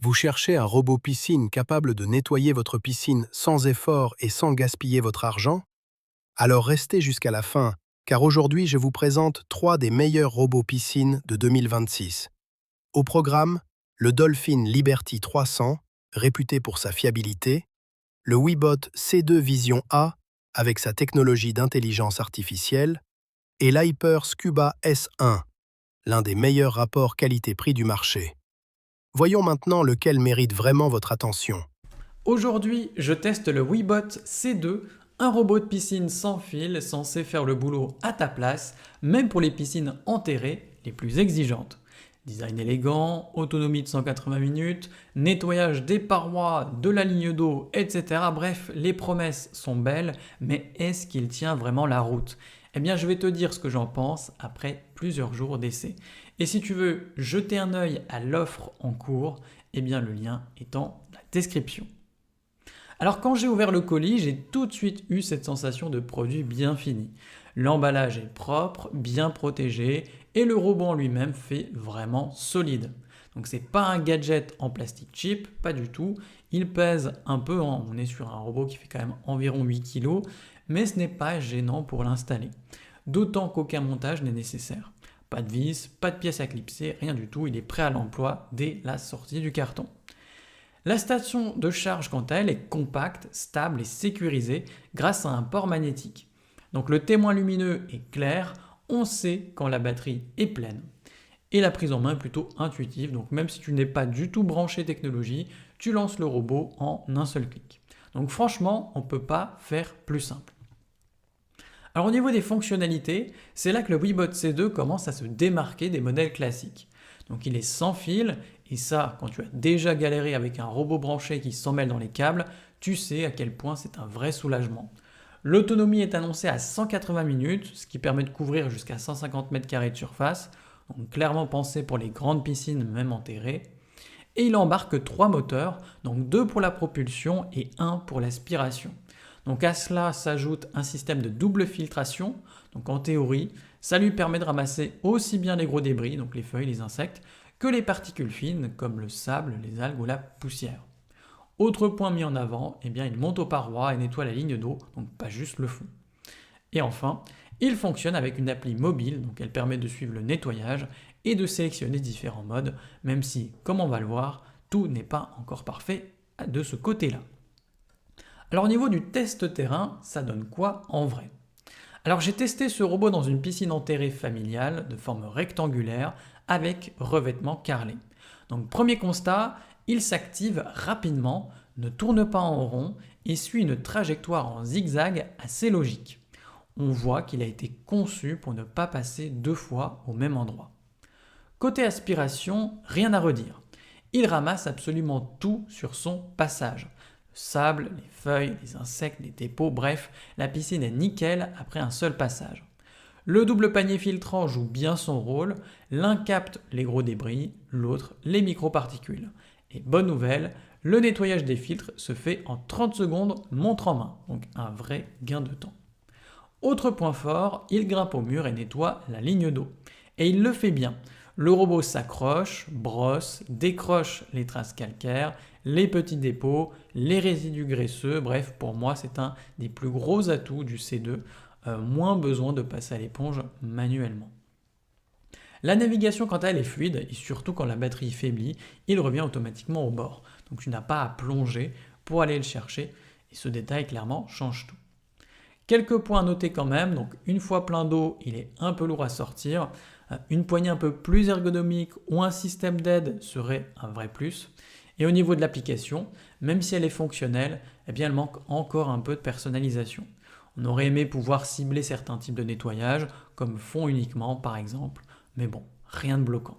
Vous cherchez un robot piscine capable de nettoyer votre piscine sans effort et sans gaspiller votre argent? Alors restez jusqu'à la fin, car aujourd'hui je vous présente 3 des meilleurs robots piscine de 2026. Au programme, le Dolphin Liberty 300, réputé pour sa fiabilité, le Webot C2 Vision A avec sa technologie d'intelligence artificielle, et l'Hyper Scuba S1, l'un des meilleurs rapports qualité-prix du marché. Voyons maintenant lequel mérite vraiment votre attention. Aujourd'hui, je teste le Webot C2, un robot de piscine sans fil censé faire le boulot à ta place, même pour les piscines enterrées les plus exigeantes. Design élégant, autonomie de 180 minutes, nettoyage des parois, de la ligne d'eau, etc. Bref, les promesses sont belles, mais est-ce qu'il tient vraiment la route? Eh bien, je vais te dire ce que j'en pense après plusieurs jours d'essai. Et si tu veux jeter un œil à l'offre en cours, eh bien le lien est dans la description. Alors quand j'ai ouvert le colis, j'ai tout de suite eu cette sensation de produit bien fini. L'emballage est propre, bien protégé et le robot en lui-même fait vraiment solide. Donc c'est pas un gadget en plastique cheap, pas du tout. Il pèse un peu, hein. On est sur un robot qui fait quand même environ 8 kg, mais ce n'est pas gênant pour l'installer. D'autant qu'aucun montage n'est nécessaire. Pas de vis, pas de pièces à clipser, rien du tout, il est prêt à l'emploi dès la sortie du carton. La station de charge, quant à elle, est compacte, stable et sécurisée grâce à un port magnétique. Donc le témoin lumineux est clair, on sait quand la batterie est pleine. Et la prise en main est plutôt intuitive, donc même si tu n'es pas du tout branché technologie, tu lances le robot en un seul clic. Donc franchement, on ne peut pas faire plus simple. Alors au niveau des fonctionnalités, c'est là que le Webot C2 commence à se démarquer des modèles classiques. Donc il est sans fil, et ça, quand tu as déjà galéré avec un robot branché qui s'en mêle dans les câbles, tu sais à quel point c'est un vrai soulagement. L'autonomie est annoncée à 180 minutes, ce qui permet de couvrir jusqu'à 150 m² de surface, donc clairement pensé pour les grandes piscines même enterrées. Et il embarque 3 moteurs, donc 2 pour la propulsion et 1 pour l'aspiration. Donc à cela s'ajoute un système de double filtration, donc en théorie, ça lui permet de ramasser aussi bien les gros débris, donc les feuilles, les insectes, que les particules fines comme le sable, les algues ou la poussière. Autre point mis en avant, eh bien il monte aux parois et nettoie la ligne d'eau, donc pas juste le fond. Et enfin, il fonctionne avec une appli mobile, donc elle permet de suivre le nettoyage et de sélectionner différents modes, même si, comme on va le voir, tout n'est pas encore parfait de ce côté-là. Alors au niveau du test terrain, ça donne quoi en vrai? Alors j'ai testé ce robot dans une piscine enterrée familiale de forme rectangulaire avec revêtement carrelé. Donc premier constat, il s'active rapidement, ne tourne pas en rond et suit une trajectoire en zigzag assez logique. On voit qu'il a été conçu pour ne pas passer 2 fois au même endroit. Côté aspiration, rien à redire. Il ramasse absolument tout sur son passage. Le sable, les feuilles, les insectes, les dépôts, bref, la piscine est nickel après un seul passage. Le double panier filtrant joue bien son rôle, l'un capte les gros débris, l'autre les microparticules. Et bonne nouvelle, le nettoyage des filtres se fait en 30 secondes montre en main, donc un vrai gain de temps. Autre point fort, il grimpe au mur et nettoie la ligne d'eau. Et il le fait bien. Le robot s'accroche, brosse, décroche les traces calcaires, les petits dépôts, les résidus graisseux, bref, pour moi c'est un des plus gros atouts du C2, moins besoin de passer à l'éponge manuellement. La navigation quant à elle est fluide et surtout quand la batterie faiblit, il revient automatiquement au bord. Donc tu n'as pas à plonger pour aller le chercher et ce détail clairement change tout. Quelques points à noter quand même, donc une fois plein d'eau, il est un peu lourd à sortir. Une poignée un peu plus ergonomique ou un système d'aide serait un vrai plus. Et au niveau de l'application, même si elle est fonctionnelle, eh bien elle manque encore un peu de personnalisation. On aurait aimé pouvoir cibler certains types de nettoyage, comme fond uniquement par exemple, mais bon, rien de bloquant.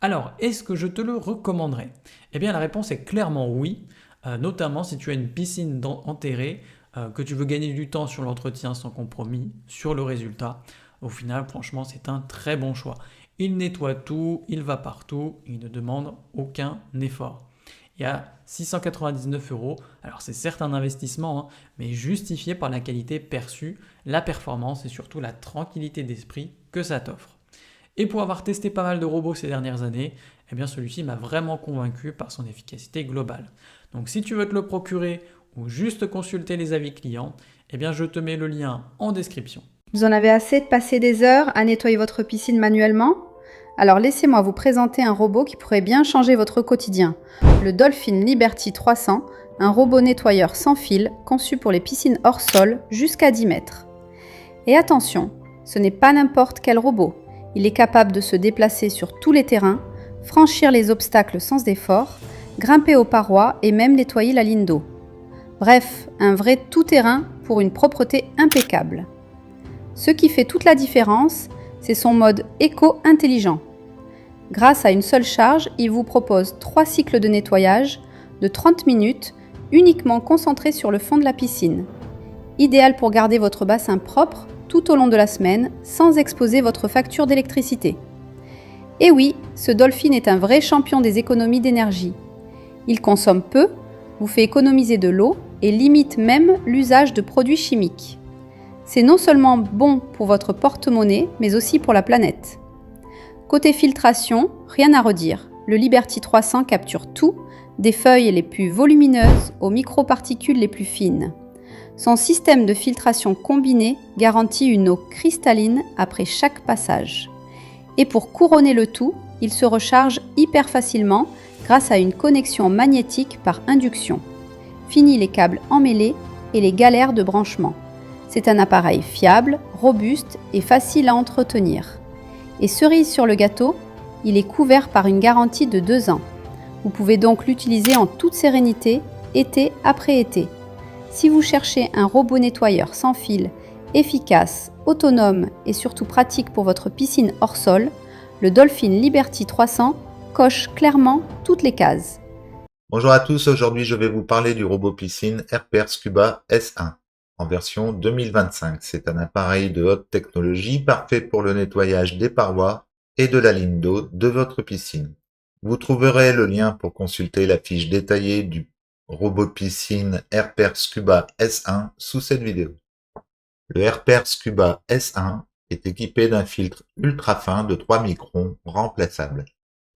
Alors, est-ce que je te le recommanderais? Eh bien la réponse est clairement oui, notamment si tu as une piscine enterrée, que tu veux gagner du temps sur l'entretien sans compromis, sur le résultat. Au final, franchement, c'est un très bon choix. Il nettoie tout, il va partout, il ne demande aucun effort. Et à 699 €, alors c'est certes un investissement, hein, mais justifié par la qualité perçue, la performance et surtout la tranquillité d'esprit que ça t'offre. Et pour avoir testé pas mal de robots ces dernières années, eh bien celui-ci m'a vraiment convaincu par son efficacité globale. Donc si tu veux te le procurer ou juste consulter les avis clients, eh bien je te mets le lien en description. Vous en avez assez de passer des heures à nettoyer votre piscine manuellement? Alors laissez-moi vous présenter un robot qui pourrait bien changer votre quotidien. Le Dolphin Liberty 300, un robot nettoyeur sans fil conçu pour les piscines hors sol jusqu'à 10 mètres. Et attention, ce n'est pas n'importe quel robot. Il est capable de se déplacer sur tous les terrains, franchir les obstacles sans effort, grimper aux parois et même nettoyer la ligne d'eau. Bref, un vrai tout-terrain pour une propreté impeccable. Ce qui fait toute la différence, c'est son mode éco-intelligent. Grâce à une seule charge, il vous propose 3 cycles de nettoyage de 30 minutes, uniquement concentrés sur le fond de la piscine. Idéal pour garder votre bassin propre tout au long de la semaine, sans exposer votre facture d'électricité. Et oui, ce Dolphin est un vrai champion des économies d'énergie. Il consomme peu, vous fait économiser de l'eau et limite même l'usage de produits chimiques. C'est non seulement bon pour votre porte-monnaie, mais aussi pour la planète. Côté filtration, rien à redire. Le Liberty 300 capture tout, des feuilles les plus volumineuses aux microparticules les plus fines. Son système de filtration combiné garantit une eau cristalline après chaque passage. Et pour couronner le tout, il se recharge hyper facilement grâce à une connexion magnétique par induction. Fini les câbles emmêlés et les galères de branchement. C'est un appareil fiable, robuste et facile à entretenir. Et cerise sur le gâteau, il est couvert par une garantie de 2 ans. Vous pouvez donc l'utiliser en toute sérénité, été après été. Si vous cherchez un robot nettoyeur sans fil, efficace, autonome et surtout pratique pour votre piscine hors sol, le Dolphin Liberty 300 coche clairement toutes les cases. Bonjour à tous, aujourd'hui je vais vous parler du robot piscine Airper Scuba S1 en version 2025. C'est un appareil de haute technologie parfait pour le nettoyage des parois et de la ligne d'eau de votre piscine. Vous trouverez le lien pour consulter la fiche détaillée du robot piscine Airper Scuba S1 sous cette vidéo. Le Airper Scuba S1 est équipé d'un filtre ultra fin de 3 microns remplaçable.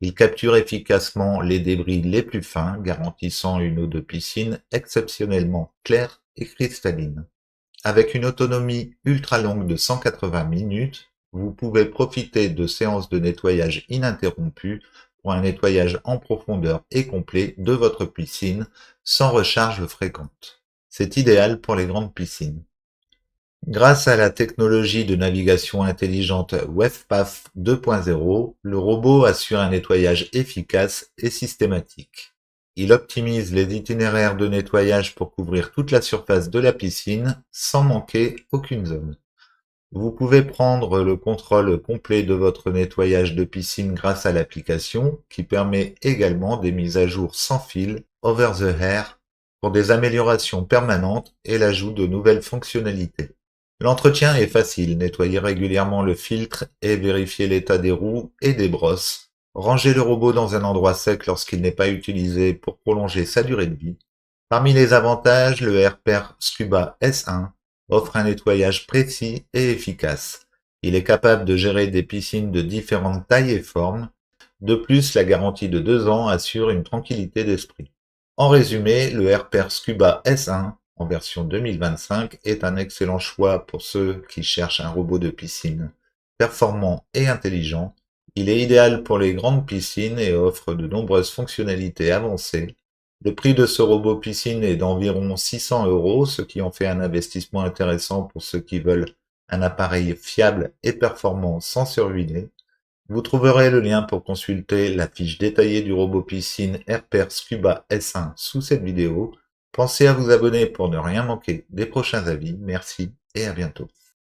Il capture efficacement les débris les plus fins, garantissant une eau de piscine exceptionnellement claire et cristalline. Avec une autonomie ultra longue de 180 minutes, vous pouvez profiter de séances de nettoyage ininterrompues pour un nettoyage en profondeur et complet de votre piscine sans recharge fréquente. C'est idéal pour les grandes piscines. Grâce à la technologie de navigation intelligente WebPath 2.0, le robot assure un nettoyage efficace et systématique. Il optimise les itinéraires de nettoyage pour couvrir toute la surface de la piscine sans manquer aucune zone. Vous pouvez prendre le contrôle complet de votre nettoyage de piscine grâce à l'application qui permet également des mises à jour sans fil over the air pour des améliorations permanentes et l'ajout de nouvelles fonctionnalités. L'entretien est facile, nettoyer régulièrement le filtre et vérifier l'état des roues et des brosses. Ranger le robot dans un endroit sec lorsqu'il n'est pas utilisé pour prolonger sa durée de vie. Parmi les avantages, le Airper Scuba S1 offre un nettoyage précis et efficace. Il est capable de gérer des piscines de différentes tailles et formes. De plus, la garantie de 2 ans assure une tranquillité d'esprit. En résumé, le Airper Scuba S1 en version 2025 est un excellent choix pour ceux qui cherchent un robot de piscine performant et intelligent. Il est idéal pour les grandes piscines et offre de nombreuses fonctionnalités avancées. Le prix de ce robot piscine est d'environ 600 €, ce qui en fait un investissement intéressant pour ceux qui veulent un appareil fiable et performant sans se ruiner. Vous trouverez le lien pour consulter la fiche détaillée du robot piscine Airper Scuba S1 sous cette vidéo. Pensez à vous abonner pour ne rien manquer des prochains avis. Merci et à bientôt.